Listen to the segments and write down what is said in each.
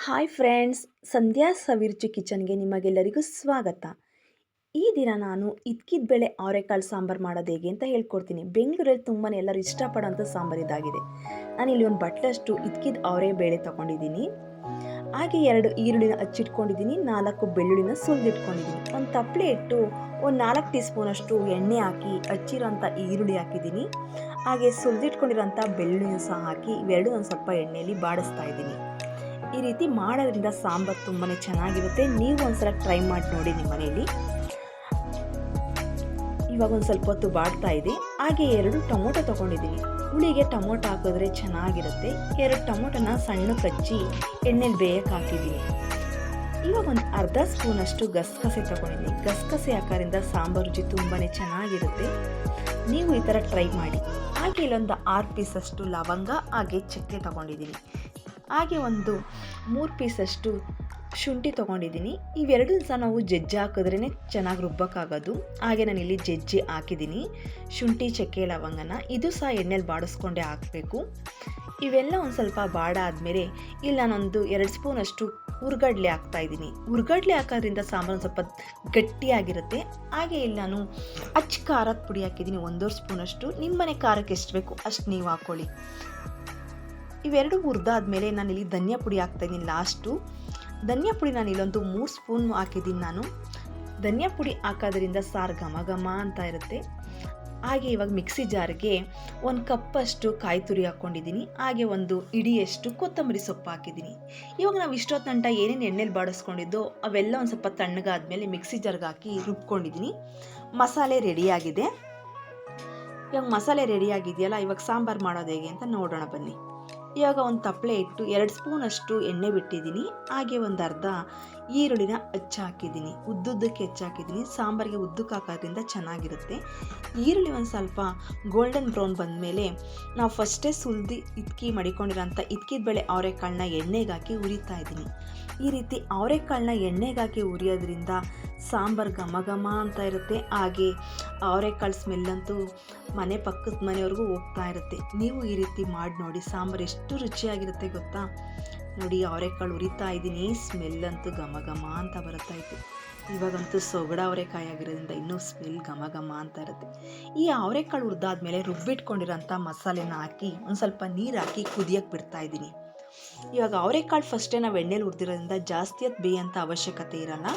Hi friends, ಸಂಧ್ಯಾ ಸವಿರುಚಿ ಕಿಚನ್ಗೆ ನಿಮಗೆಲ್ಲರಿಗೂ ಸ್ವಾಗತ. ಈ ದಿನ ನಾನು ಇದ್ಕಿದ ಬೇಳೆ ಅವರೆಕಾಳು ಸಾಂಬಾರು ಮಾಡೋದು ಹೇಗೆ ಅಂತ ಹೇಳ್ಕೊಡ್ತೀನಿ. ಬೆಂಗಳೂರಲ್ಲಿ ತುಂಬಾ ಎಲ್ಲರೂ ಇಷ್ಟಪಡೋಂಥ ಸಾಂಬಾರು ಇದಾಗಿದೆ. ನಾನಿಲ್ಲಿ ಒಂದು ಬಟ್ಲಷ್ಟು ಇದ್ಕಿದ ಅವರೆ ಬೇಳೆ ತೊಗೊಂಡಿದ್ದೀನಿ. ಹಾಗೆ 2 ಈರುಳ್ಳಿನ ಹಚ್ಚಿಟ್ಕೊಂಡಿದ್ದೀನಿ, 4 ಬೆಳ್ಳುಳ್ಳಿನ ಸುಲಿದಿಟ್ಕೊಂಡಿದ್ದೀನಿ. ಒಂದು ತಪ್ಪಲೆ ಇಟ್ಟು ಒಂದು 4 ಟೀ ಸ್ಪೂನಷ್ಟು ಎಣ್ಣೆ ಹಾಕಿ ಹಚ್ಚಿರೋಂಥ ಈರುಳ್ಳಿ ಹಾಕಿದ್ದೀನಿ. ಹಾಗೆ ಸುಲಿದಿಟ್ಕೊಂಡಿರೋಂಥ ಬೆಳ್ಳುಳ್ಳಿನ ಸಹ ಹಾಕಿ ಇವೆರಡು ಒಂದು ಸ್ವಲ್ಪ ಎಣ್ಣೆಯಲ್ಲಿ ಬಾಡಿಸ್ತಾ ಇದ್ದೀನಿ. ಈ ರೀತಿ ಮಾಡೋದ್ರಿಂದ ಸಾಂಬಾರು ತುಂಬಾ ಚೆನ್ನಾಗಿರುತ್ತೆ. ನೀವು ಒಂದ್ಸಲ ಟ್ರೈ ಮಾಡಿ ನೋಡಿ ನಿಮ್ಮ ಮನೆಯಲ್ಲಿ. ಇವಾಗ ಒಂದು ಸ್ವಲ್ಪ ಹೊತ್ತು ಬಾಡ್ತಾ ಇದೆ. ಹಾಗೆ 2 ಟೊಮೊಟೊ ತೊಗೊಂಡಿದ್ದೀನಿ. ಹುಳಿಗೆ ಟೊಮೊಟೊ ಹಾಕಿದ್ರೆ ಚೆನ್ನಾಗಿರುತ್ತೆ. 2 ಟೊಮೊಟೊನ ಸಣ್ಣ ಕಚ್ಚಿ ಎಣ್ಣೆಲಿ ಬೇಯಕ್ಕೆ ಹಾಕಿದ್ದೀನಿ. ಇವಾಗ ಒಂದು ಅರ್ಧ ಸ್ಪೂನಷ್ಟು ಗಸಗಸೆ ತೊಗೊಂಡಿದ್ದೀನಿ. ಗಸಗಸೆ ಹಾಕೋದ್ರಿಂದ ಸಾಂಬಾರು ರುಚಿ ತುಂಬಾ ಚೆನ್ನಾಗಿರುತ್ತೆ. ನೀವು ಈ ಥರ ಟ್ರೈ ಮಾಡಿ. ಹಾಗೆ ಇಲ್ಲೊಂದು 6 ಪೀಸಷ್ಟು ಲವಂಗ ಹಾಗೆ ಚಕ್ಕೆ ತೊಗೊಂಡಿದ್ದೀನಿ. ಹಾಗೆ ಒಂದು 3 ಪೀಸಷ್ಟು ಶುಂಠಿ ತೊಗೊಂಡಿದ್ದೀನಿ. ಇವೆರಡೂ ಸಹ ನಾವು ಜಜ್ಜಿ ಹಾಕಿದ್ರೇ ಚೆನ್ನಾಗಿ ರುಬ್ಬಕ್ಕಾಗೋದು. ಹಾಗೆ ನಾನಿಲ್ಲಿ ಜಜ್ಜಿ ಹಾಕಿದ್ದೀನಿ ಶುಂಠಿ, ಚಕ್ಕೆ, ಲವಂಗನ. ಇದು ಸಹ ಎಣ್ಣೆಲಿ ಬಾಡಿಸ್ಕೊಂಡೇ ಹಾಕಬೇಕು. ಇವೆಲ್ಲ ಒಂದು ಸ್ವಲ್ಪ ಬಾಡಾದಮೇಲೆ ಇಲ್ಲಿ ನಾನೊಂದು 2 ಸ್ಪೂನಷ್ಟು ಹುರ್ಗಡ್ಲೆ ಹಾಕ್ತಾಯಿದ್ದೀನಿ. ಹುರ್ಗಡ್ಲೆ ಹಾಕೋದ್ರಿಂದ ಸಾಂಬಾರು ಸ್ವಲ್ಪ ಗಟ್ಟಿಯಾಗಿರುತ್ತೆ. ಹಾಗೆ ಇಲ್ಲಿ ನಾನು ಖಾರದ ಪುಡಿ ಹಾಕಿದ್ದೀನಿ 1.5 ಸ್ಪೂನಷ್ಟು. ನಿಮ್ಮನೆ ಖಾರಕ್ಕೆ ಎಷ್ಟು ಬೇಕು ಅಷ್ಟು ನೀವು ಹಾಕ್ಕೊಳ್ಳಿ. ಇವೆರಡು ಹುರಿದಾದ್ಮೇಲೆ ನಾನಿಲ್ಲಿ ಧನಿಯಾ ಪುಡಿ ಹಾಕ್ತಾಯಿದ್ದೀನಿ. ಲಾಸ್ಟು ಧನಿಯಾ ಪುಡಿ ನಾನು ಇಲ್ಲೊಂದು 3 ಸ್ಪೂನ್ ಹಾಕಿದ್ದೀನಿ. ನಾನು ಧನಿಯಾ ಪುಡಿ ಹಾಕೋದ್ರಿಂದ ಸಾರು ಘಮ ಘಮ ಅಂತ ಇರುತ್ತೆ. ಹಾಗೆ ಇವಾಗ ಮಿಕ್ಸಿ ಜಾರ್ಗೆ 1 ಕಪ್ಪಷ್ಟು ಕಾಯಿ ತುರಿ ಹಾಕ್ಕೊಂಡಿದ್ದೀನಿ. ಹಾಗೆ ಒಂದು ಇಡಿಯಷ್ಟು ಕೊತ್ತಂಬರಿ ಸೊಪ್ಪು ಹಾಕಿದ್ದೀನಿ. ಇವಾಗ ನಾವು ಇಷ್ಟೊತ್ತು ಗಂಟ ಏನೇನು ಎಣ್ಣೆಲಿ ಬಾಡಿಸ್ಕೊಂಡಿದ್ದೋ ಅವೆಲ್ಲ ಒಂದು ಸ್ವಲ್ಪ ತಣ್ಣಗಾದ್ಮೇಲೆ ಮಿಕ್ಸಿ ಜಾರ್ಗೆ ಹಾಕಿ ರುಬ್ಕೊಂಡಿದ್ದೀನಿ. ಮಸಾಲೆ ರೆಡಿಯಾಗಿದೆ. ಇವಾಗ ಮಸಾಲೆ ರೆಡಿಯಾಗಿದೆಯಲ್ಲ, ಇವಾಗ ಸಾಂಬಾರು ಮಾಡೋದು ಹೇಗೆ ಅಂತ ನೋಡೋಣ ಬನ್ನಿ. ಇವಾಗ ಒಂದು ತಪ್ಪಲೆ ಇಟ್ಟು 2 ಸ್ಪೂನಷ್ಟು ಎಣ್ಣೆ ಬಿಟ್ಟಿದ್ದೀನಿ. ಹಾಗೆ ಒಂದು ಅರ್ಧ ಈರುಳ್ಳಿನ ಹಾಕಿದ್ದೀನಿ. ಉದ್ದುದ್ದಕ್ಕೆ ಹೆಚ್ಚಾಕಿದ್ದೀನಿ. ಸಾಂಬಾರಿಗೆ ಉದ್ದಕ್ಕೆ ಹಾಕೋದ್ರಿಂದ ಚೆನ್ನಾಗಿರುತ್ತೆ. ಈರುಳ್ಳಿ ಒಂದು ಸ್ವಲ್ಪ ಗೋಲ್ಡನ್ ಬ್ರೌನ್ ಬಂದಮೇಲೆ ನಾವು ಫಸ್ಟೇ ಸುಲಿದು ಮಡಿಕೊಂಡಿರೋಂಥ ಇದ್ಕಿದ ಬೇಳೆ ಅವರೆಕಾಳನ್ನ ಎಣ್ಣೆಗೆ ಹಾಕಿ ಹುರಿತಾ ಇದ್ದೀನಿ. ಈ ರೀತಿ ಅವರೆಕಾಳನ್ನ ಎಣ್ಣೆಗೆ ಹಾಕಿ ಹುರಿಯೋದ್ರಿಂದ ಸಾಂಬಾರು ಘಮ ಘಮ ಅಂತ ಇರುತ್ತೆ. ಹಾಗೆ ಅವರೆಕಾಳು ಸ್ಮೆಲ್ಲಂತೂ ಮನೆ ಪಕ್ಕದ ಮನೆಯವ್ರಿಗೂ ಹೋಗ್ತಾ ಇರುತ್ತೆ. ನೀವು ಈ ರೀತಿ ಮಾಡಿ ನೋಡಿ, ಸಾಂಬಾರು ಎಷ್ಟು ರುಚಿಯಾಗಿರುತ್ತೆ ಗೊತ್ತಾ. ನೋಡಿ, ಅವರೆಕಾಳು ಹುರಿತಾ ಇದ್ದೀನಿ. ಸ್ಮೆಲ್ಲಂತೂ ಘಮ ಘಮ ಅಂತ ಬರುತ್ತಾಯಿತ್ತು. ಇವಾಗಂತೂ ಸೊಗಡ ಅವರೆಕಾಯಿ ಆಗಿರೋದ್ರಿಂದ ಇನ್ನೂ ಸ್ಮೆಲ್ ಘಮ ಘಮ ಅಂತ ಇರುತ್ತೆ. ಈ ಅವರೆಕಾಳು ಹುರಿದಾದ್ಮೇಲೆ ರುಬ್ಬಿಟ್ಕೊಂಡಿರೋಂಥ ಮಸಾಲೆನ ಹಾಕಿ ಒಂದು ಸ್ವಲ್ಪ ನೀರು ಹಾಕಿ ಕುದಿಯೋಕ್ಕೆ ಬಿಡ್ತಾ ಇದ್ದೀನಿ. ಇವಾಗ ಅವರೆಕಾಳು ಫಸ್ಟೇ ನಾವು ಎಣ್ಣೆಲಿ ಹುರಿದಿರೋದ್ರಿಂದ ಜಾಸ್ತಿ ಹೊತ್ತು ಬೇಯೋಂಥ ಅವಶ್ಯಕತೆ ಇರಲ್ಲ.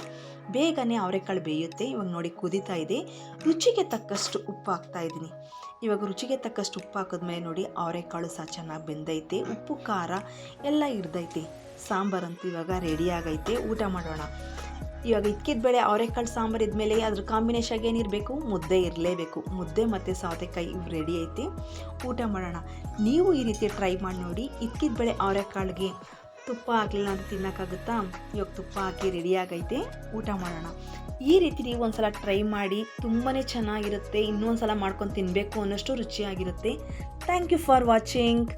ಬೇಗನೆ ಅವರೆಕಾಳು ಬೇಯುತ್ತೆ. ಇವಾಗ ನೋಡಿ ಕುದೀತಾ ಇದೆ. ರುಚಿಗೆ ತಕ್ಕಷ್ಟು ಉಪ್ಪು ಹಾಕ್ತಾ ಇದ್ದೀನಿ. ಇವಾಗ ರುಚಿಗೆ ತಕ್ಕಷ್ಟು ಉಪ್ಪು ಹಾಕಿದ್ಮೇಲೆ ನೋಡಿ ಅವರೆಕಾಳು ಸಹ ಚೆನ್ನಾಗಿ ಬೆಂದೈತೆ. ಉಪ್ಪು ಖಾರ ಎಲ್ಲ ಹಿಡ್ದೈತೆ. ಸಾಂಬಾರಂತೂ ಇವಾಗ ರೆಡಿ ಆಗೈತೆ. ಊಟ ಮಾಡೋಣ. ಇವಾಗ ಇದ್ಕಿದ ಬೇಳೆ ಅವರೆಕಾಳು ಸಾಂಬಾರು ಇದ್ಮೇಲೆ ಅದ್ರ ಕಾಂಬಿನೇಷನ್ಗೆ ಏನಿರಬೇಕು? ಮುದ್ದೆ ಇರಲೇಬೇಕು. ಮುದ್ದೆ ಮತ್ತು ಸೌತೆಕಾಯಿ ಇವು ರೆಡಿ ಐತೆ. ಊಟ ಮಾಡೋಣ. ನೀವು ಈ ರೀತಿ ಟ್ರೈ ಮಾಡಿ ನೋಡಿ. ಇದ್ಕಿದ ಬೇಳೆ ಅವರೆಕಾಳಿಗೆ ತುಪ್ಪ ಹಾಕಲಿಲ್ಲ ಅಂತ ತಿನ್ನೋಕ್ಕಾಗುತ್ತಾ? ಇವಾಗ ತುಪ್ಪ ಹಾಕಿ ರೆಡಿಯಾಗೈತೆ. ಊಟ ಮಾಡೋಣ. ಈ ರೀತಿ ನೀವು ಒಂದು ಸಲ ಟ್ರೈ ಮಾಡಿ. ತುಂಬಾ ಚೆನ್ನಾಗಿರುತ್ತೆ. ಇನ್ನೊಂದು ಸಲ ಮಾಡ್ಕೊಂಡು ತಿನ್ನಬೇಕು ಅನ್ನೋಷ್ಟು ರುಚಿಯಾಗಿರುತ್ತೆ. Thank you for watching.